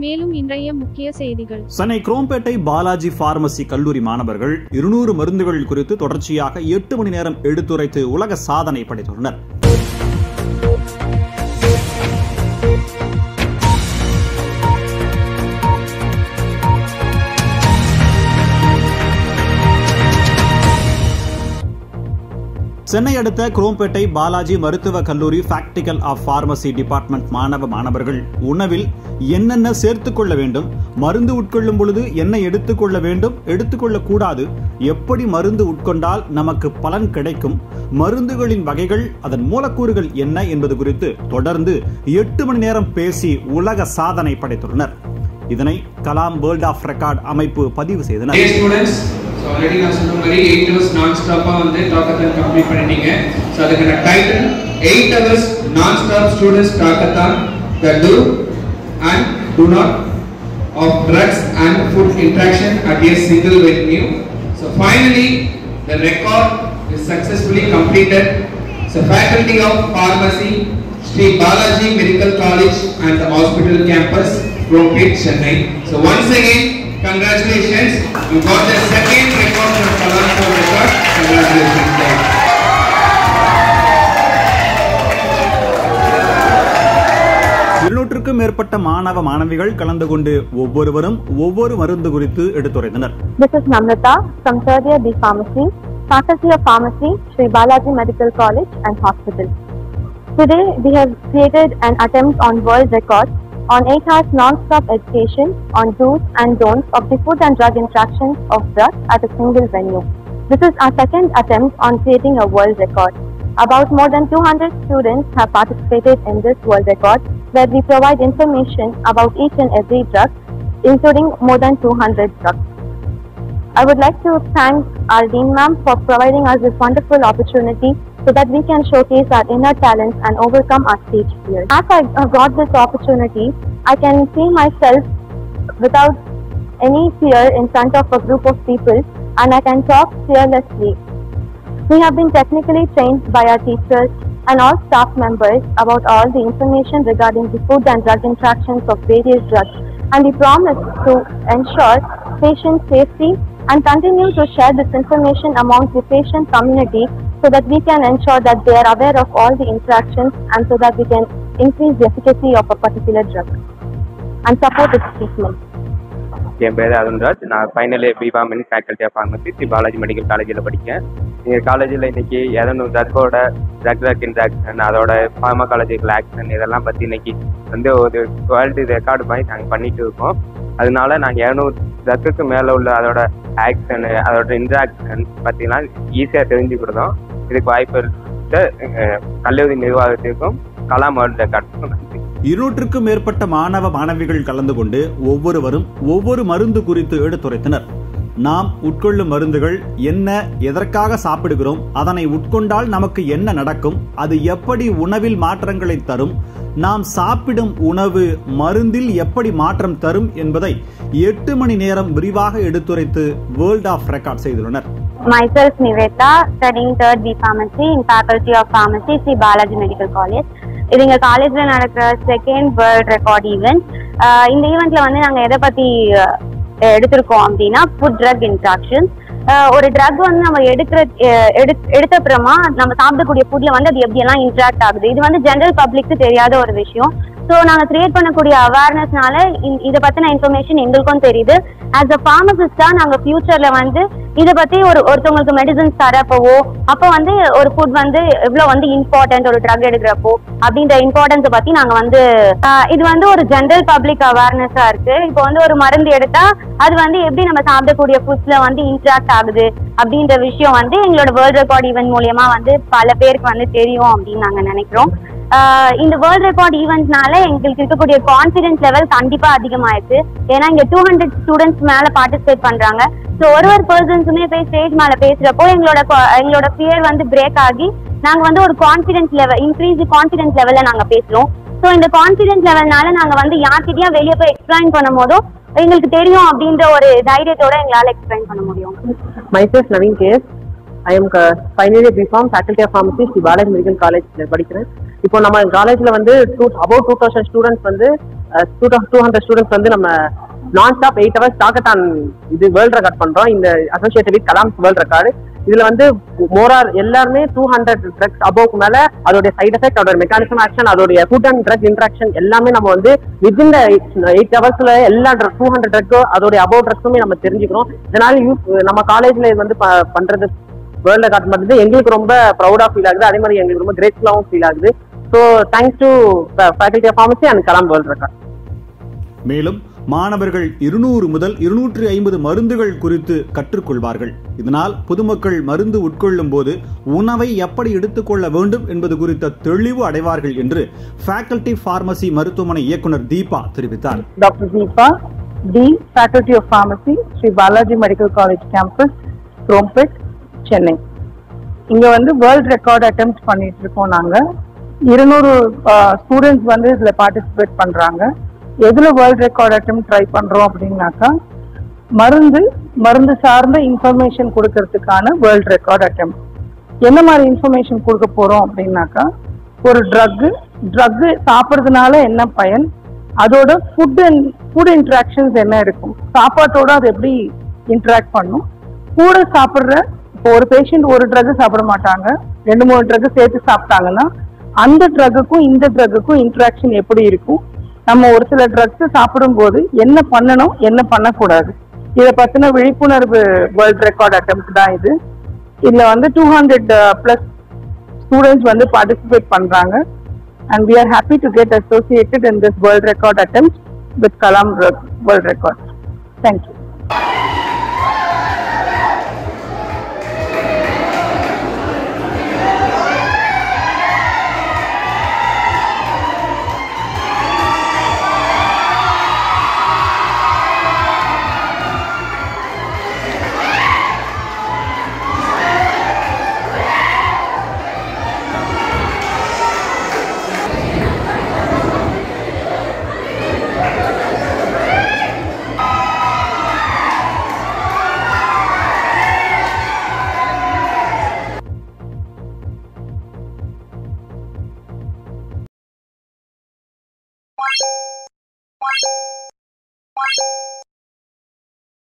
மேலும் இன்றைய முக்கிய செய்திகள். சென்னை குரோம்பேட்டை பாலாஜி பார்மசி கல்லூரி மாணவர்கள் 200 மருந்துகள் குறித்து தொடர்ச்சியாக 8 மணி நேரம் எடுத்துரைத்து உலக சாதனை படைத்துள்ளனர். சென்னை அடுத்த குரோம்பேட்டை பாலாஜி மருத்துவ கல்லூரி பிராக்டிகல் ஆஃப் பார்மசி டிபார்ட்மெண்ட் மாணவர்கள் உணவில் என்னென்ன சேர்த்துக் கொள்ள வேண்டும், மருந்து உட்கொள்ளும் பொழுது என்ன எடுத்துக்கொள்ள வேண்டும், எடுத்துக்கொள்ளக்கூடாது, எப்படி மருந்து உட்கொண்டால் நமக்கு பலன் கிடைக்கும், மருந்துகளின் வகைகள், அதன் மூலக்கூறுகள் என்ன என்பது குறித்து தொடர்ந்து 8 மணி நேரம் பேசி உலக சாதனை படைத்துள்ளனர். இதனை கலாம் வேர்ல்ட் ஆஃப் ரெக்கார்ட் அமைப்பு பதிவு செய்தனர். already நான் சொன்ன மாதிரி 8 hours non-stop-ஆ வந்து டாக்கத்தான் கம்ப்ளீட் பண்ணிட்டீங்க. ஸோ அதுக்கான title 8 hours non-stop students டாக்கத்தான் the do and do not of drugs and food interaction at a single venue. So finally the record is successfully completed. So faculty of pharmacy, Sri Balaji Medical College and the hospital campus, Krompet, Chennai. So once again, congratulations, you got the second record from Kalam record. Congratulations, guys. இருநூற்றுக்கும் மேற்பட்ட மாணவ மாணவிகள் கலந்து கொண்டு ஒவ்வொருவரும் ஒவ்வொரு மருந்து குறித்து எடுத்துரைத்தனர். This is Namrata from third year B Pharmacy, Faculty of Pharmacy, Sri Balaji Medical College and Hospital. Today we have created an attempt on world record on 8 hours non-stop education on do's and don'ts of the food and drug interactions of drugs at a single venue. This is our second attempt on creating a world record. About more than 200 students have participated in this world record, where we provide information about each and every drug, including more than 200 drugs. I would like to thank our Dean Ma'am for providing us this wonderful opportunity so that we can showcase our inner talents and overcome our stage fear. As I got this opportunity, I can see myself without any fear in front of a group of people, and I can talk fearlessly. We have been technically trained by our teachers and all staff members about all the information regarding the food and drug interactions of various drugs, and we promise to ensure patient safety and continue to share this information amongst the patient community so that we can ensure that they are aware of all the interactions and so that we can increase the efficacy of a particular drug and support its treatment. என் பேர் அருண்ராஜ். நான் final year B.Pharm faculty of pharmacy Sri Balaji medical காலேஜில் படிக்கேன். எங்கள் காலேஜில் இன்னைக்கு 200 ட்ரக்கோட drug interaction, அதோட pharmacological action, இதெல்லாம் பற்றி இன்னைக்கு வந்து ஒரு வேர்ல்டு ரெக்கார்டு மாதிரி நாங்கள் பண்ணிட்டு இருக்கோம். அதனால நாங்கள் 200 ட்ரக்குக்கு மேலே உள்ள அதோட ஆக்ஷனு, அதோட இன்ட்ராக்ஷன் பற்றிலாம் ஈஸியாக தெரிஞ்சுக்கிட்டோம். இதுக்கு வாய்ப்பு கல்லூரி நிர்வாகத்திற்கும் கலாம் வேர்ல்டு ரெக்கார்டுக்கும் நன்றி. 200க்கும் மேற்பட்ட மாணவ மாணவிகள் கலந்து கொண்டு ஒவ்வொருவரும் ஒவ்வொரு மருந்து குறித்து எடுத்துரைத்தனர். நாம் உட்கொள்ளும் மருந்துகள் என்ன, எதற்காக சாப்பிடுகிறோம், அதனை உட்கொண்டால் நமக்கு என்ன நடக்கும், அது எப்படி உணவில் மாற்றங்களை தரும், நாம் சாப்பிடும் உணவு மருந்தில் எப்படி மாற்றம் தரும் என்பதை 8 மணி நேரம் விரிவாக எடுத்துரைத்து வேர்ல்ட் ஆஃப் ரெக்கார்ட் செய்துள்ளனர். Myself Niveta, studying third B Pharmacy in Faculty of Pharmacy, Sri Balaji Medical College. இது எங்க காலேஜ்ல நடக்கிற செகண்ட் வேர்ல்ட் ரெக்கார்ட் ஈவெண்ட். இந்த ஈவெண்ட்ல வந்து நாங்க எதை பத்தி எடுத்திருக்கோம் அப்படின்னா, ஃபுட் ட்ரக் இன்ட்ராக்ஷன். ஒரு ட்ரக் வந்து நம்ம எடுத்த அப்புறமா நம்ம சாப்பிடக்கூடிய ஃபுட்ல வந்து அது எப்படியெல்லாம் இன்ட்ராக்ட் ஆகுது, இது வந்து ஜென்ரல் பப்ளிக்கு தெரியாத ஒரு விஷயம். ஸோ நாங்கள் கிரியேட் பண்ணக்கூடிய அவேர்னஸ்னால இதை பற்றின இன்ஃபர்மேஷன் எங்களுக்கும் தெரியுது. ஆஸ் அ ஃபார்மசிஸ்டாக நாங்கள் ஃபியூச்சரில் வந்து இதை பற்றி ஒருத்தவங்களுக்கு மெடிசன்ஸ் தரப்போவோ, அப்போ வந்து ஒரு ஃபுட் வந்து எவ்வளோ வந்து இம்பார்ட்டன்ட் ஒரு ட்ரக் எடுக்கிறப்போ அப்படின்ற இம்பார்ட்டன்ஸை பற்றி நாங்கள் வந்து இது வந்து ஒரு ஜென்ரல் பப்ளிக் அவேர்னஸாக இருக்குது. இப்போ வந்து ஒரு மருந்து எடுத்தால் அது வந்து எப்படி நம்ம சாப்பிடக்கூடிய ஃபுட்ஸில் வந்து இன்ட்ராக்ட் ஆகுது அப்படின்ற விஷயம் வந்து எங்களோட வேர்ல்ட் ரெக்கார்ட் ஈவெண்ட் மூலியமா வந்து பல பேருக்கு வந்து தெரியும் அப்படின்னு நாங்கள் நினைக்கிறோம். இந்த வேர்ல்ட் ரெக்கார்ட் ஈவெண்ட்னால எங்களுக்கு இருக்கக்கூடிய கான்ஃபிடன்ஸ் லெவல் கண்டிப்பா அதிகமாயிருக்கு. ஏன்னா இங்க 200 ஸ்டூடெண்ட்ஸ் மேல பார்ட்டிசிபேட் பண்றாங்க. ஸோ ஒரு பர்சன்ஸுமே போய் ஸ்டேஜ் மேல பேசுறப்போ எங்களோட ஃபியர் வந்து பிரேக் ஆகி நாங்க வந்து ஒரு கான்ஃபிடன்ஸ் லெவல் இன்க்ரீஸ் கான்ஃபிடன்ஸ் லெவல்ல நாங்க பேசுறோம். ஸோ இந்த கான்ஃபிடன்ஸ் லெவல்னால நாங்க வந்து யார்கிட்டயும் வெளியே போய் எக்ஸ்பிளைன் பண்ணும் போதும் எங்களுக்கு தெரியும் அப்படின்ற ஒரு தைரியத்தோட எங்களால எக்ஸ்பிளைன் பண்ண முடியும். Myself Naveen KS. I am final year B.Pharm Faculty of Pharmacy Sri Balaji Medical College படிக்கிறேன். இப்போ நம்ம காலேஜ்ல வந்து about 2000 ஸ்டூடெண்ட்ஸ் வந்து 200 ஸ்டூடெண்ட்ஸ் வந்து நம்ம நான் ஸ்டாப் 8 hours டாக்கத்தான் இது வேர்ல்ட் ரெக்கார்ட் பண்றோம். இந்த associated with Kalam world record. இதுல வந்து மோரார் எல்லாருமே 200 ட்ரக்ஸ் அபோவ்க்கு மேல அதோட சைட் எஃபெக்ட், அதோட மெக்கானிசம் ஆக்ஷன், அதோட ஃபுட் அண்ட் ட்ரக் இன்ட்ராக்ஷன் எல்லாமே நம்ம வந்து வித்தின் 8 hours எல்லா 200 ட்ரக் அதோட அபோவ் ட்ரக்ஸுமே நம்ம தெரிஞ்சுக்கிறோம். இதனால நம்ம காலேஜ்ல இது வந்து பண்றது வேர்ல்ட் ரெக்கார்ட் பண்ணுறது எங்களுக்கு ரொம்ப ப்ரௌடா ஃபீல் ஆகுது. அதே மாதிரி எங்களுக்கு ரொம்ப கிரேட்ஃபுல்லாகவும் ஃபீல் ஆகுது. So thanks to faculty of pharmacy and Kalam world record. மேலும் மாணவர்கள் 200 முதல் 250 மருந்துகள் குறித்து கற்றுக்கொள்வார்கள். இதனால் பொதுமக்கள் மருந்து உட்கொள்ளும் போது உணவை எப்படி எடுத்துக்கொள்ள வேண்டும் என்பது குறித்த தெளிவு அடைவார்கள் என்று ஃபேக்கல்டி பார்மசி மருத்துவமனை இயக்குனர் தீபா தெரிவித்தார். Doctor Deepa, dean, faculty of pharmacy, Sri Balaji medical college campus, Chromepet, Chennai. இங்க வந்து வேர்ல்ட் ரெக்கார்ட் அட்டெம்ப்ட் பண்ணிட்டு இருக்கோம். நாங்க 200 ஸ்டூடெண்ட்ஸ் வந்து இதுல பார்ட்டிசிபேட் பண்றாங்க. எதுல வேர்ல்ட் ரெக்கார்ட் அட்டெம்ப்ட் ட்ரை பண்றோம் அப்படின்னாக்கா மருந்து சார்ந்த இன்ஃபர்மேஷன் கொடுக்கறதுக்கான வேர்ல்ட் ரெக்கார்ட் அட்டெம்ப்ட். என்ன மாதிரி இன்ஃபர்மேஷன் கொடுக்க போறோம் அப்படின்னாக்கா, ஒரு ட்ரக் சாப்பிட்றதுனால என்ன பயன், அதோட ஃபுட் இன்ட்ராக்ஷன்ஸ் என்ன இருக்கும், சாப்பாட்டோட அது எப்படி இன்ட்ராக்ட் பண்ணும், கூட சாப்பிட்ற இப்போ ஒரு பேஷண்ட் ஒரு ட்ரக் சாப்பிட மாட்டாங்க, 2-3 ட்ரக் சேர்த்து சாப்பிட்டாங்கன்னா அந்த ட்ரக்குக்கும் இந்த ட்ரக்குக்கும் இன்ட்ராக்ஷன் எப்படி இருக்கும், நம்ம ஒரு சில ட்ரக்ஸ் சாப்பிடும்போது என்ன பண்ணணும் என்ன பண்ணக்கூடாது, இதை பத்தின விழிப்புணர்வு வேர்ல்ட் ரெக்கார்ட் அட்டெம்ப்ட் தான் இது. இதுல வந்து 200+ ஸ்டூடெண்ட்ஸ் வந்து பார்ட்டிசிபேட் பண்றாங்க. and we are happy to get associated in this world record attempt with Kalam World Record. Thank you.